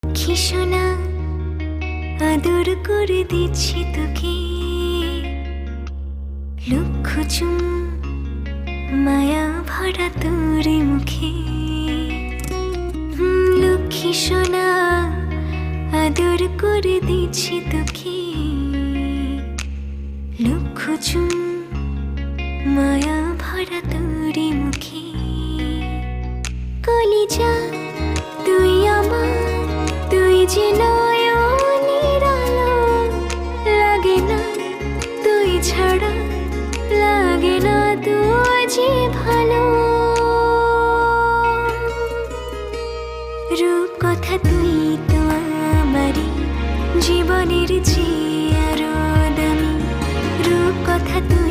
লক্ষ্মী সোনা আদর করে দিচ্ছি তোকে, লক্ষ চুম মায়া ভরা তোর মুখে। লক্ষ্মী সোনা আদর করে দিচ্ছি তোকে, লক্ষ চুম মায়া ভরা তোর মুখে। কলিজা তুই আমার, তুই যে নয়নের আলো, লাগে না তুই ছাড়া, লাগে না তুই যে ভালো। রূপ কথা তুই তো আমারই জীবনের চেয়ে আরো দামি, রূপ কথা তুই